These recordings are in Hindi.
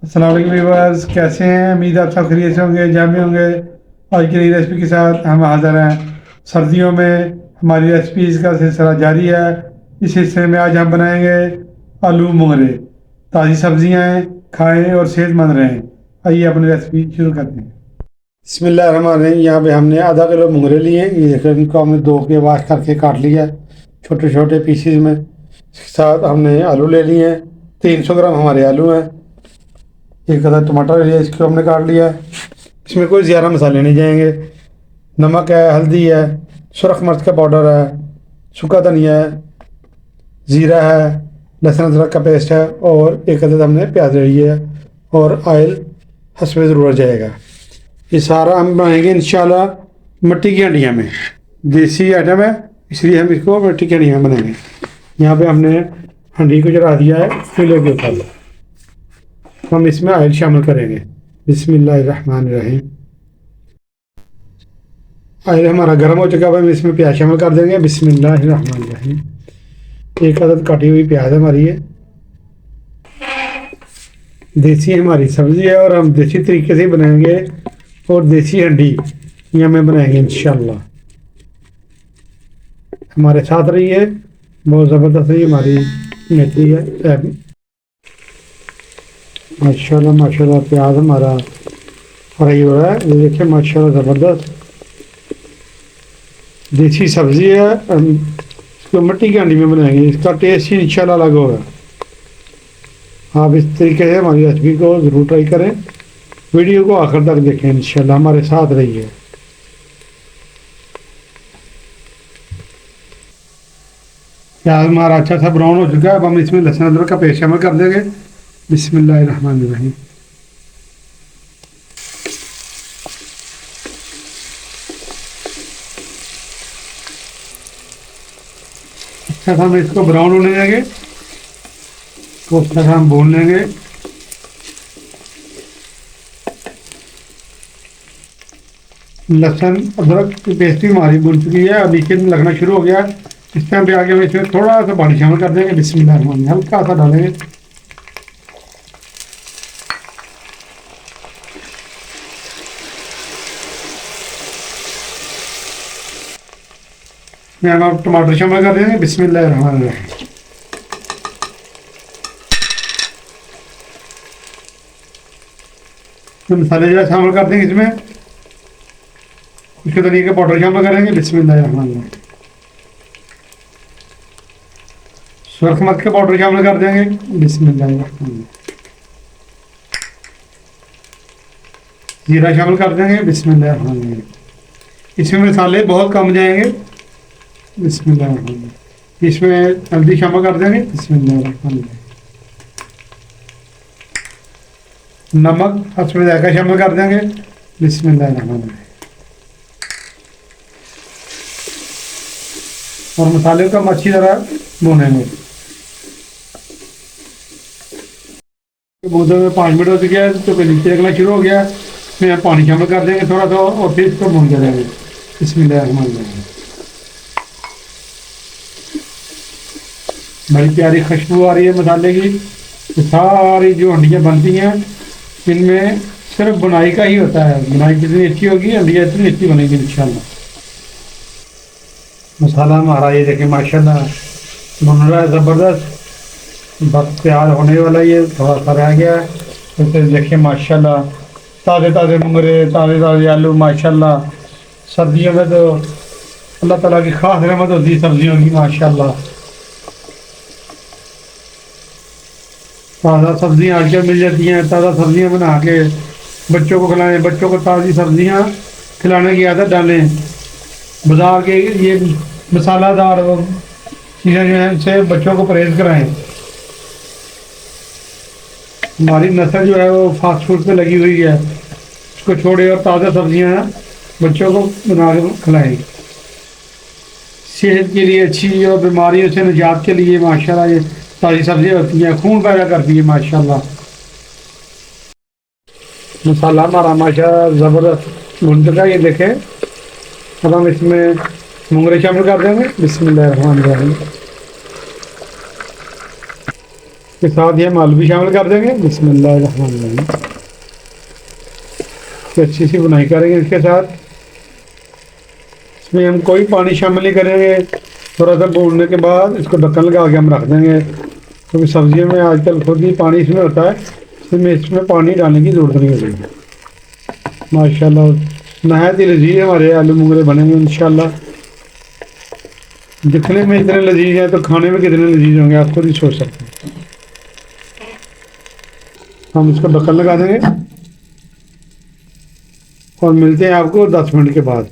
अस्सलाम वालेकुम व्यूअर्स, कैसे हैं? उम्मीद आप सब खैरियत से होंगे, जहाँ भी होंगे। आज की नई रेसिपी के साथ हम हाज़िर हैं। सर्दियों में हमारी रेसिपीज़ का सिलसिला जारी है। इस हिस्से में आज हम बनाएंगे आलू मोगरे। ताज़ी सब्जियां हैं, खाएं और सेहतमंद रहें। आइए अपनी रेसिपी शुरू करते हैं। बिस्मिल्लाहिर्रहमानिर्रहीम। यहाँ पे हमने आधा किलो मोगरे लिए। ये देखो, इनको हमने धो के वाश करके काट लिया छोटे छोटे पीसीज में। इसके साथ हमने आलू ले लिए हैं। 300 ग्राम हमारे आलू हैं। एक आधा टमाटर लिया, इसको हमने काट लिया। इसमें कोई ज़्यादा मसाले नहीं जाएंगे। नमक है, हल्दी है, सुरख मिर्च का पाउडर है, सूखा धनिया है, ज़ीरा है, लहसुन अदरक का पेस्ट है और एक अदद हमने प्याज ले लिया है और ऑयल हस्बे ज़रूरत जाएगा। ये सारा हम बनाएंगे इंशाल्लाह मिट्टी की हंडिया में। देसी आइटम है, इसलिए हम इसको मिट्टी की हंडिया में बनाएंगे। यहाँ पे हमने हंडी को चढ़ा दिया है चूल्हे के ऊपर। हम इसमें ऑयल शामिल करेंगे। बिस्मिल्लाहिर्रहमानिर्रहीम। ऑयल हमारा गर्म हो चुका है, हम इसमें प्याज शामिल कर देंगे। बिस्मिल्लाहिर्रहमानिर्रहीम। एक अदद काटी हुई प्याज हमारी है। देसी हमारी सब्ज़ी है और हम देसी तरीके से बनाएंगे और देसी हंडी यहाँ में बनाएंगे इंशाल्लाह। हमारे साथ रही है, बहुत ज़बरदस्त रही हमारी मेथी है। माशाल्लाह माशाल्लाह प्याज हमारा फ्राई हो रहा है। ये देखिए माशाल्लाह ज़बरदस्त देसी सब्ज़ी है। हम इसको मिट्टी की हांडी में बनाएंगे, इसका टेस्ट ही इंशाल्लाह अलग होगा। आप इस तरीके से हमारी रेसिपी को ज़रूर ट्राई करें। वीडियो को आखिर तक देखें, इंशाल्लाह हमारे साथ रहिए। प्याज हमारा अच्छा सा ब्राउन हो चुका है। अब हम इसमें लहसुन अदरक का पेस्ट शामिल कर देंगे। बिस्मिल्लाहिर्रहमानिर्रहीम। अच्छा सा हम इसको ब्राउन होने देंगे, तो अच्छा सा हम भून लेंगे। लहसुन अदरक की पेस्ट भी हमारी भून चुकी है। अब इसे लगना शुरू हो गया। इस टाइम पे आगे हम इसमें थोड़ा सा पानी शामिल कर देंगे। बिस्मिल्लाहिर्रहमानिर्रहीम, हल्का सा डालेंगे। इसमें हम टमाटर शामिल कर देंगे। बिस्मिल्लाहिर्रहमानिर्रहीम। मसाले जो शामिल कर देंगे इसमें। उसके तरीके पाउडर शामिल करेंगे। बिस्मिल्लाहिर्रहमानिर्रहीम। सुरख मिर्च का पाउडर शामिल कर देंगे। बिस्मिल्लाहिर्रहमानिर्रहीम। जीरा शामिल कर देंगे। बिस्मिल्लाहिर्रहमानिर्रहीम। इसमें मसाले बहुत कम जाएंगे। बिस्मिल्लाहिर्रहमानिर्रहीम। इसमें हल्दी शामिल कर देंगे। बिस्मिल्लाहिर्रहमानिर्रहीम। नमक हस्बे जायका शामिल कर देंगे। बिस्मिल्लाहिर्रहमानिर्रहीम। और मसाले को हम अच्छी तरह भूनेंगे। भूनते में 5 मिनट हो चुके हैं, तो नीचे लगना शुरू हो गया। इसमें पानी शामिल कर देंगे थोड़ा सा और फिर इसको भून के देंगे। बिस्मिल्लाहिर्रहमानिर्रहीम। बड़ी प्यारी खुशबू आ रही है मसाले की। तो सारी जो हंडियाँ बनती हैं इनमें सिर्फ बुनाई का ही होता है। बुनाई जितनी अच्छी होगी हंडियाँ इतनी अच्छी बनेगी इंशाल्लाह। मसाला हमारा ये देखें माशाल्लाह बन रहा है ज़बरदस्त। बस तैयार होने वाला, ये थोड़ा सा रह गया है। तो फिर देखिए माशाल्लाह ताज़े ताज़े मुंगरे, ताज़े ताज़े आलू माशाल्लाह। सर्दियों में तो अल्लाह ताला की खास रहमत होती है सब्जियों की माशाल्लाह। ताज़ा सब्जियाँ आजकल मिल जाती हैं। ताज़ा सब्जियाँ बना के बच्चों को खिलाएं। बच्चों को ताज़ी सब्जियाँ खिलाने की आदत डालें। बाजार के ये मसालादार चीज़ें जो हैं इनसे बच्चों को परहेज़ कराएं। हमारी नस्ल जो है वो फास्ट फूड पे लगी हुई है, उसको छोड़े और ताज़ा सब्जियां बच्चों को बना के खिलाएं। सेहत के लिए अच्छी और बीमारियों से निजात के लिए माशाल्लाह ये ताज़ी सब्जियां होती हैं, खून पैदा करती है माशाल्लाह। मसाला हमारा माशाल्लाह ज़बरदस्त भुन चुका है, ये देखें। अब हम इसमें मुंगरे शामिल कर देंगे। बिस्मिल्लाहिर्रहमानिर्रहीम। के साथ ही हम आलू भी शामिल कर देंगे। बिस्मिल्लाहिर्रहमानिर्रहीम। तो अच्छी सी बुनाई करेंगे इसके साथ। इसमें हम कोई पानी शामिल नहीं करेंगे। थोड़ा सा भूनने के बाद इसको ढक्कन लगा के हम रख देंगे, क्योंकि सब्जियों में आजकल खुद ही पानी इसमें होता है, इसमें पानी डालने की ज़रूरत नहीं होगी। माशाल्लाह नहायत ही लजीज हमारे आलू मुंगरे बनेंगे इंशाल्लाह। दिखने में इतने लजीज हैं तो खाने में कितने लजीज होंगे आप खुद ही सोच सकते हैं। हम इसको ढक्कन लगा देंगे और मिलते हैं आपको 10 मिनट के बाद।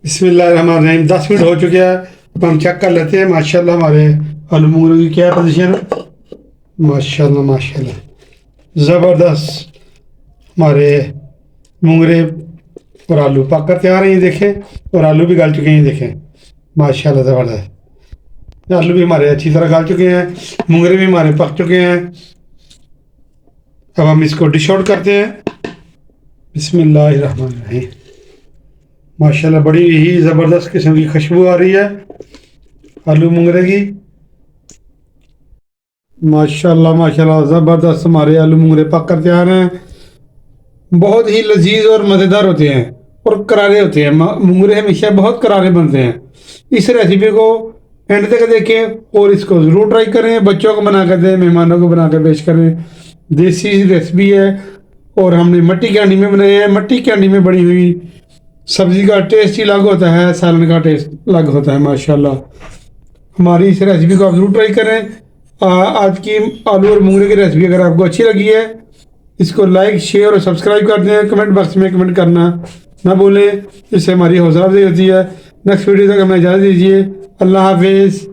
बिस्मिल्लाहिर्रहमानिर्रहीम। 10 मिनट हो चुके हैं, अब हम चेक कर लेते हैं माशाल्लाह हमारे आलू मुंगरे की क्या पोजीशन है। माशाल्लाह माशाल्लाह ज़बरदस्त हमारे मुंगरे और आलू पक कर तैयार हैं, ये देखें, और आलू भी गल चुके हैं, ये देखें माशाल्लाह ज़बरदस्त। आलू भी हमारे अच्छी तरह गल चुके हैं, मुंगरे भी हमारे पक चुके हैं। अब हम इसको डिश आउट करते हैं। बिस्मिल्लाहिर्रहमानिर्रहीम। माशाल्लाह बड़ी ही ज़बरदस्त किस्म की खुशबू आ रही है आलू मुंगरे की। माशाल्लाह माशाल्लाह ज़बरदस्त हमारे आलू मुंगरे पक कर तैयार हैं। बहुत ही लजीज और मज़ेदार होते हैं और करारे होते हैं। मुंगरे हमेशा बहुत करारे बनते हैं। इस रेसिपी को एंड तक देखें और इसको ज़रूर ट्राई करें। बच्चों को बना कर दें, मेहमानों को बना कर पेश करें। देसी रेसिपी है और हमने मट्टी के हांडी में बनाए हैं। मट्टी के हांडी में बनी हुई सब्ज़ी का टेस्ट ही अलग होता है, सालन का टेस्ट अलग होता है माशाल्लाह। हमारी इस रेसिपी को आप ज़रूर ट्राई करें। आज की आलू और मुंगरे की रेसिपी अगर आपको अच्छी लगी है, इसको लाइक शेयर और सब्सक्राइब कर दें। कमेंट बॉक्स में कमेंट करना ना भूलें, इससे हमारी हौसला अफजाई होती है। नेक्स्ट वीडियो तक हमें इजाज़त दीजिए। अल्लाह हाफिज़।